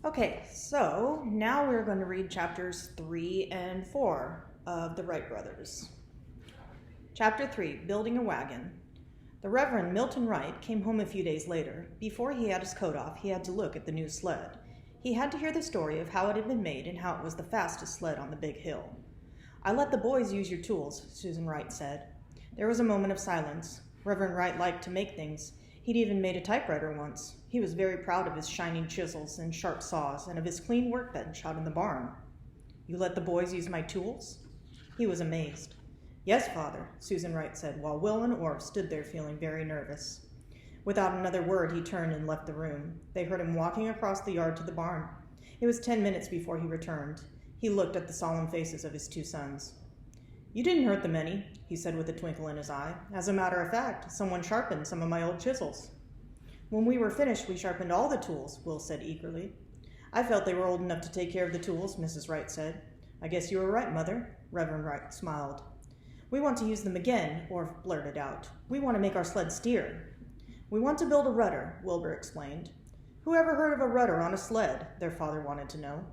Okay, so now we're going to read chapters 3 and 4 of the Wright brothers. Chapter 3, Building a Wagon. The Reverend Milton Wright came home a few days later. Before he had his coat off, he had to look at the new sled. He had to hear the story of how it had been made and how it was the fastest sled on the big hill. "I let the boys use your tools," Susan Wright said. There was a moment of silence. Reverend Wright liked to make things. He'd even made a typewriter once. He was very proud of his shining chisels and sharp saws and of his clean workbench out in the barn. "You let the boys use my tools?" He was amazed. "Yes, Father," Susan Wright said, while Will and Orv stood there feeling very nervous. Without another word, he turned and left the room. They heard him walking across the yard to the barn. It was 10 minutes before he returned. He looked at the solemn faces of his two sons. "You didn't hurt them any," he said with a twinkle in his eye. "As a matter of fact, someone sharpened some of my old chisels." "When we were finished, we sharpened all the tools," Will said eagerly. "I felt they were old enough to take care of the tools," Mrs. Wright said. "I guess you were right, Mother." Reverend Wright smiled. "We want to use them again," Orv blurted out. "We want to make our sled steer." "We want to build a rudder," Wilbur explained. "Who ever heard of a rudder on a sled?" their father wanted to know.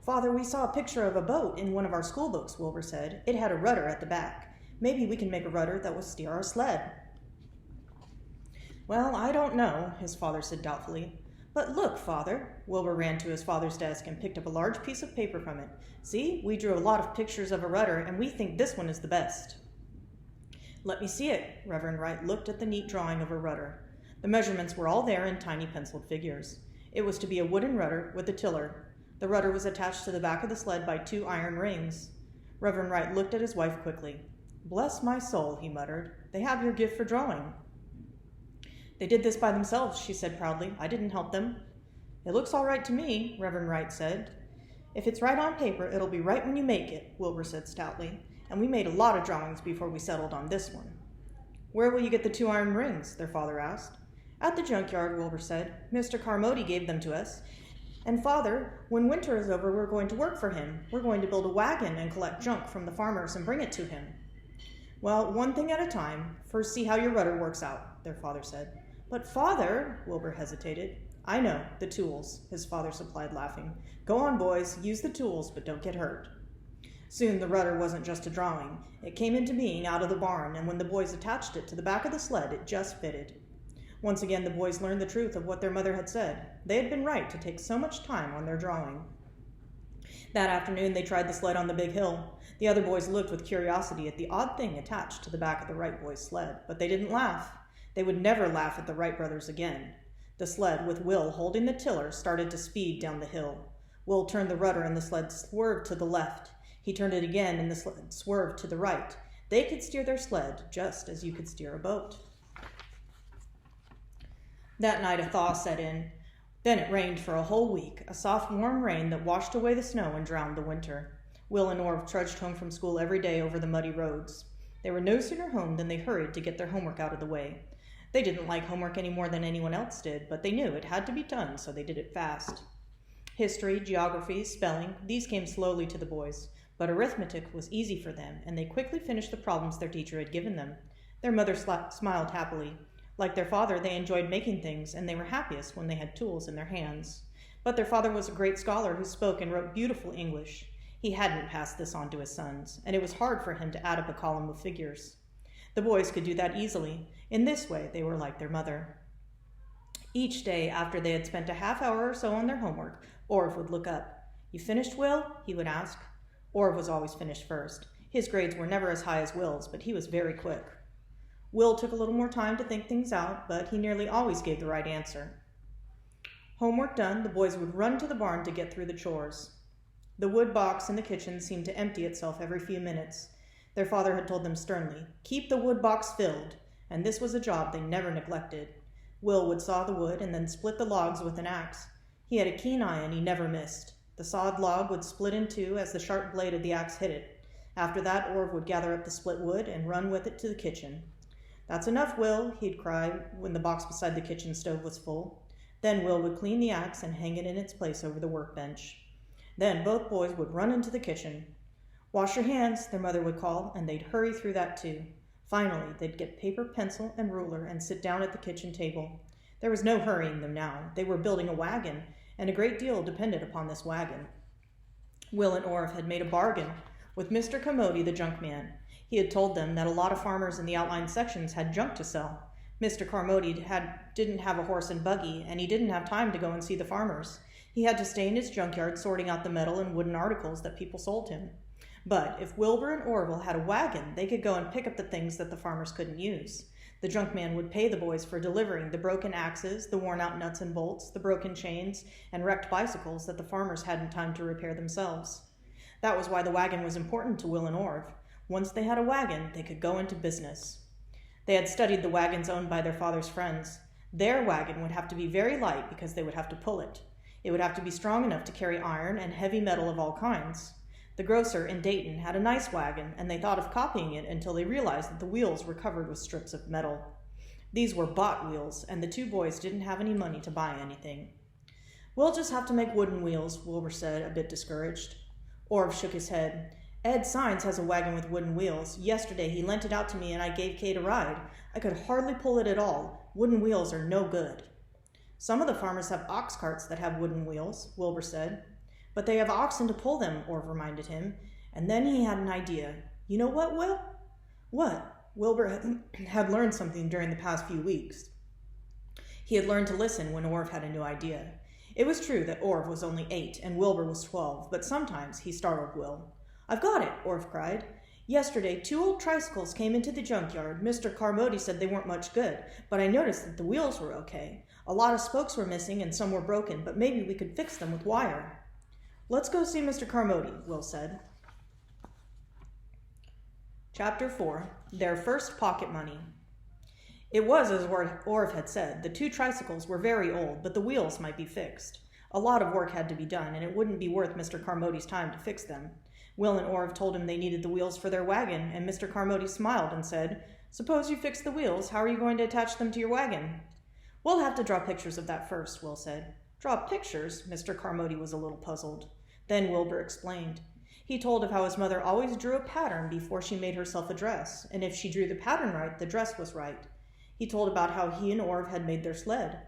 "Father, we saw a picture of a boat in one of our school books," Wilbur said. "It had a rudder at the back. Maybe we can make a rudder that will steer our sled." "Well, I don't know," his father said doubtfully. "But look, Father." Wilbur ran to his father's desk and picked up a large piece of paper from it. "See, we drew a lot of pictures of a rudder, and we think this one is the best." "Let me see it." Reverend Wright looked at the neat drawing of a rudder. The measurements were all there in tiny penciled figures. It was to be a wooden rudder with a tiller. The rudder was attached to the back of the sled by 2 iron rings. Reverend Wright looked at his wife quickly. "Bless my soul," he muttered. "They have your gift for drawing." "They did this by themselves," she said proudly. "I didn't help them." "It looks all right to me," Reverend Wright said. "If it's right on paper, it'll be right when you make it," Wilbur said stoutly. "And we made a lot of drawings before we settled on this one." "Where will you get the 2 iron rings?" their father asked. "At the junkyard," Wilbur said. "Mr. Carmody gave them to us. And Father, when winter is over, we're going to work for him. We're going to build a wagon and collect junk from the farmers and bring it to him." "Well, one thing at a time. First see how your rudder works out," their father said. "But Father," Wilbur hesitated. "I know, the tools," his father supplied, laughing. "Go on, boys, use the tools, but don't get hurt." Soon the rudder wasn't just a drawing. It came into being out of the barn, and when the boys attached it to the back of the sled, it just fitted. Once again, the boys learned the truth of what their mother had said. They had been right to take so much time on their drawing. That afternoon, they tried the sled on the big hill. The other boys looked with curiosity at the odd thing attached to the back of the Wright boys' sled, but they didn't laugh. They would never laugh at the Wright brothers again. The sled, with Will holding the tiller, started to speed down the hill. Will turned the rudder and the sled swerved to the left. He turned it again and the sled swerved to the right. They could steer their sled just as you could steer a boat. That night a thaw set in. Then it rained for a whole week, a soft, warm rain that washed away the snow and drowned the winter. Will and Orv trudged home from school every day over the muddy roads. They were no sooner home than they hurried to get their homework out of the way. They didn't like homework any more than anyone else did, but they knew it had to be done, so they did it fast. History, geography, spelling, these came slowly to the boys, but arithmetic was easy for them, and they quickly finished the problems their teacher had given them. Their mother smiled happily. Like their father, they enjoyed making things, and they were happiest when they had tools in their hands. But their father was a great scholar who spoke and wrote beautiful English. He hadn't passed this on to his sons, and it was hard for him to add up a column of figures. The boys could do that easily. In this way, they were like their mother. Each day, after they had spent a half hour or so on their homework, Orv would look up. "You finished, Will?" he would ask. Orv was always finished first. His grades were never as high as Will's, but he was very quick. Will took a little more time to think things out, but he nearly always gave the right answer. Homework done, the boys would run to the barn to get through the chores. The wood box in the kitchen seemed to empty itself every few minutes. Their father had told them sternly, "Keep the wood box filled," and this was a job they never neglected. Will would saw the wood and then split the logs with an axe. He had a keen eye and he never missed. The sawed log would split in two as the sharp blade of the axe hit it. After that, Orv would gather up the split wood and run with it to the kitchen. "That's enough, Will," he'd cry when the box beside the kitchen stove was full. Then Will would clean the axe and hang it in its place over the workbench. Then both boys would run into the kitchen. "Wash your hands," their mother would call, and they'd hurry through that too. Finally, they'd get paper, pencil, and ruler and sit down at the kitchen table. There was no hurrying them now. They were building a wagon, and a great deal depended upon this wagon. Will and Orv had made a bargain with Mr. Commody, the junk man. He had told them that a lot of farmers in the outlying sections had junk to sell. Mr. Carmody didn't have a horse and buggy, and he didn't have time to go and see the farmers. He had to stay in his junkyard sorting out the metal and wooden articles that people sold him. But if Wilbur and Orville had a wagon, they could go and pick up the things that the farmers couldn't use. The junk man would pay the boys for delivering the broken axes, the worn-out nuts and bolts, the broken chains, and wrecked bicycles that the farmers hadn't time to repair themselves. That was why the wagon was important to Will and Orv. Once they had a wagon, they could go into business. They had studied the wagons owned by their father's friends. Their wagon would have to be very light because they would have to pull it. It would have to be strong enough to carry iron and heavy metal of all kinds. The grocer in Dayton had a nice wagon, and they thought of copying it until they realized that the wheels were covered with strips of metal. These were bought wheels, and the two boys didn't have any money to buy anything. "We'll just have to make wooden wheels," Wilbur said, a bit discouraged. Orv shook his head. "Ed Sines has a wagon with wooden wheels. Yesterday he lent it out to me and I gave Kate a ride. I could hardly pull it at all. Wooden wheels are no good." "Some of the farmers have ox carts that have wooden wheels," Wilbur said. "But they have oxen to pull them," Orv reminded him. And then he had an idea. "You know what, Will?" "What?" Wilbur had learned something during the past few weeks. He had learned to listen when Orv had a new idea. It was true that Orv was only 8 and Wilbur was 12, but sometimes he startled Will. "I've got it," Orv cried. "Yesterday, 2 old tricycles came into the junkyard. Mr. Carmody said they weren't much good, but I noticed that the wheels were okay. A lot of spokes were missing and some were broken, but maybe we could fix them with wire." "Let's go see Mr. Carmody," Will said. Chapter 4. Their First Pocket Money. It was as Orv had said. The 2 tricycles were very old, but the wheels might be fixed. A lot of work had to be done, and it wouldn't be worth Mr. Carmody's time to fix them. Will and Orv told him they needed the wheels for their wagon, and Mr. Carmody smiled and said, "Suppose you fix the wheels, how are you going to attach them to your wagon?" "We'll have to draw pictures of that first," Will said. "Draw pictures?" Mr. Carmody was a little puzzled. Then Wilbur explained. He told of how his mother always drew a pattern before she made herself a dress, and if she drew the pattern right, the dress was right. He told about how he and Orv had made their sled.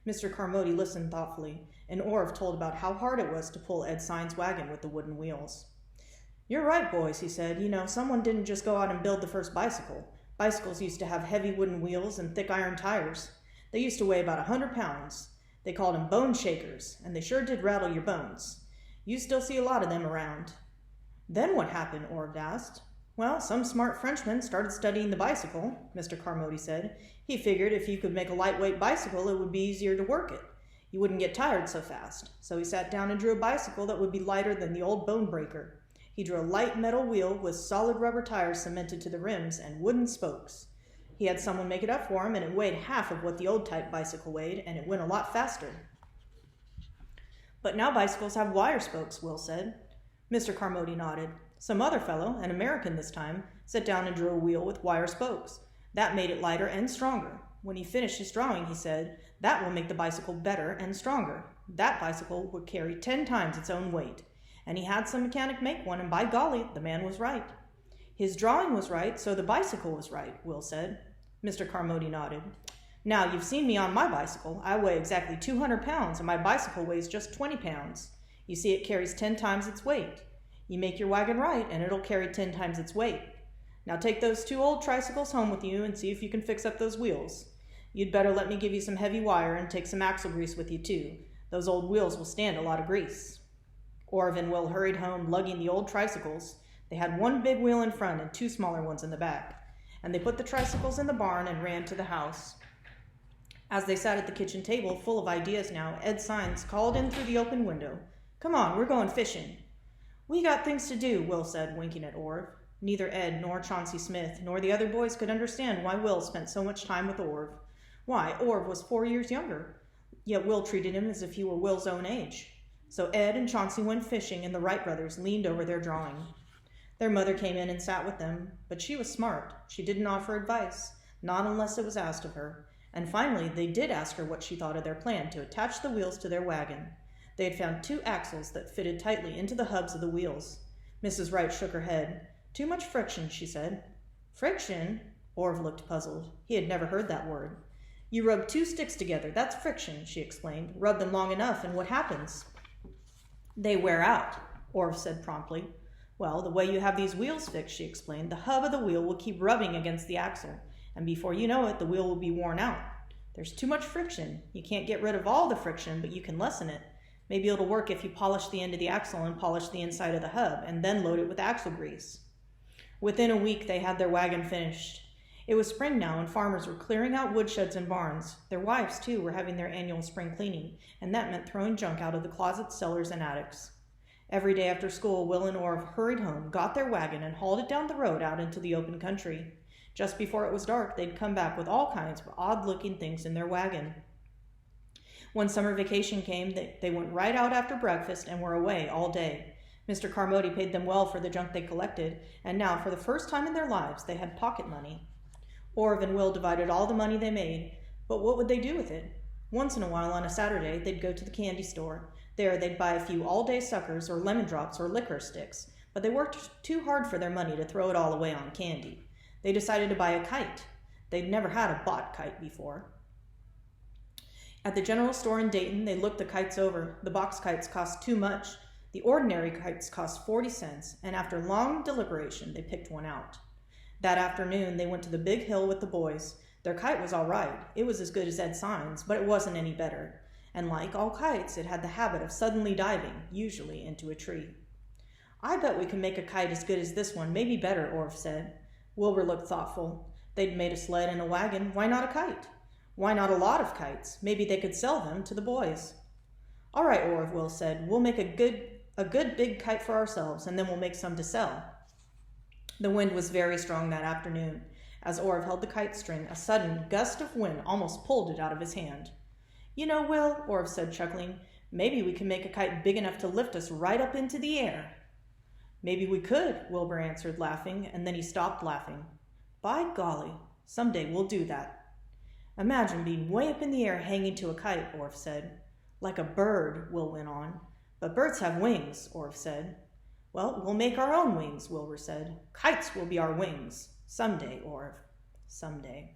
Mr. Carmody listened thoughtfully, and Orv told about how hard it was to pull Ed Sines' wagon with the wooden wheels. "You're right, boys," he said. "You know, someone didn't just go out and build the first bicycle. Bicycles used to have heavy wooden wheels and thick iron tires. They used to weigh about 100 pounds. They called them bone shakers, and they sure did rattle your bones. You still see a lot of them around." "Then what happened?" Orv asked. "Well, some smart Frenchman started studying the bicycle," Mr. Carmody said. "He figured if you could make a lightweight bicycle, it would be easier to work it. You wouldn't get tired so fast. So he sat down and drew a bicycle that would be lighter than the old bone breaker. He drew a light metal wheel with solid rubber tires cemented to the rims and wooden spokes. He had someone make it up for him, and it weighed half of what the old type bicycle weighed, and it went a lot faster." "But now bicycles have wire spokes," Will said. Mr. Carmody nodded. "Some other fellow, an American this time, sat down and drew a wheel with wire spokes. That made it lighter and stronger. When he finished his drawing, he said, 'That will make the bicycle better and stronger. That bicycle would carry 10 times its own weight.' And he had some mechanic make one, and by golly, the man was right." "His drawing was right, so the bicycle was right," Will said. Mr. Carmody nodded. "Now, you've seen me on my bicycle. I weigh exactly 200 pounds, and my bicycle weighs just 20 pounds. You see, it carries 10 times its weight. You make your wagon right, and it'll carry 10 times its weight. Now take those 2 old tricycles home with you and see if you can fix up those wheels. You'd better let me give you some heavy wire and take some axle grease with you, too. Those old wheels will stand a lot of grease." Orv and Will hurried home, lugging the old tricycles. They had 1 big wheel in front and 2 smaller ones in the back. And they put the tricycles in the barn and ran to the house. As they sat at the kitchen table, full of ideas now, Ed Sines called in through the open window. "Come on, we're going fishing." "We got things to do," Will said, winking at Orv. Neither Ed nor Chauncey Smith nor the other boys could understand why Will spent so much time with Orv. Why, Orv was 4 years younger, yet Will treated him as if he were Will's own age. So Ed and Chauncey went fishing, and the Wright brothers leaned over their drawing. Their mother came in and sat with them, but she was smart. She didn't offer advice, not unless it was asked of her. And finally, they did ask her what she thought of their plan to attach the wheels to their wagon. They had found 2 axles that fitted tightly into the hubs of the wheels. Mrs. Wright shook her head. "Too much friction," she said. "Friction?" Orv looked puzzled. He had never heard that word. You rub two sticks together. That's friction, she explained. Rub them long enough, and what happens? They wear out, Orv said promptly. Well, the way you have these wheels fixed, she explained, the hub of the wheel will keep rubbing against the axle, and before you know it, the wheel will be worn out. There's too much friction. You can't get rid of all the friction, but you can lessen it. Maybe it'll work if you polish the end of the axle and polish the inside of the hub, and then load it with axle grease. Within a week, they had their wagon finished. It was spring now, and farmers were clearing out woodsheds and barns. Their wives, too, were having their annual spring cleaning, and that meant throwing junk out of the closets, cellars, and attics. Every day after school, Will and Orv hurried home, got their wagon, and hauled it down the road out into the open country. Just before it was dark, they'd come back with all kinds of odd-looking things in their wagon. When summer vacation came, they went right out after breakfast and were away all day. Mr. Carmody paid them well for the junk they collected, and now, for the first time in their lives, they had pocket money. Orv and Will divided all the money they made, but what would they do with it? Once in a while, on a Saturday, they'd go to the candy store. There, they'd buy a few all-day suckers or lemon drops or licorice sticks, but they worked too hard for their money to throw it all away on candy. They decided to buy a kite. They'd never had a bought kite before. At the general store in Dayton, they looked the kites over. The box kites cost too much. The ordinary kites cost 40 cents, and after long deliberation, they picked one out. That afternoon, they went to the big hill with the boys. Their kite was all right. It was as good as Ed Sines, but it wasn't any better. And like all kites, it had the habit of suddenly diving, usually into a tree. I bet we can make a kite as good as this one, maybe better, Orv said. Wilbur looked thoughtful. They'd made a sled and a wagon. Why not a kite? Why not a lot of kites? Maybe they could sell them to the boys. All right, Orv, Will said. We'll make a good big kite for ourselves, and then we'll make some to sell. The wind was very strong that afternoon. As Orv held the kite string, a sudden gust of wind almost pulled it out of his hand. You know, Will, Orv said, chuckling, maybe we can make a kite big enough to lift us right up into the air. Maybe we could, Wilbur answered, laughing, and then he stopped laughing. By golly, someday we'll do that. Imagine being way up in the air hanging to a kite, Orv said. Like a bird, Will went on. But birds have wings, Orv said. Well, we'll make our own wings, Wilbur said. Kites will be our wings. Someday, Orv. Someday.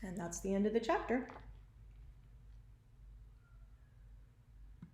And that's the end of the chapter.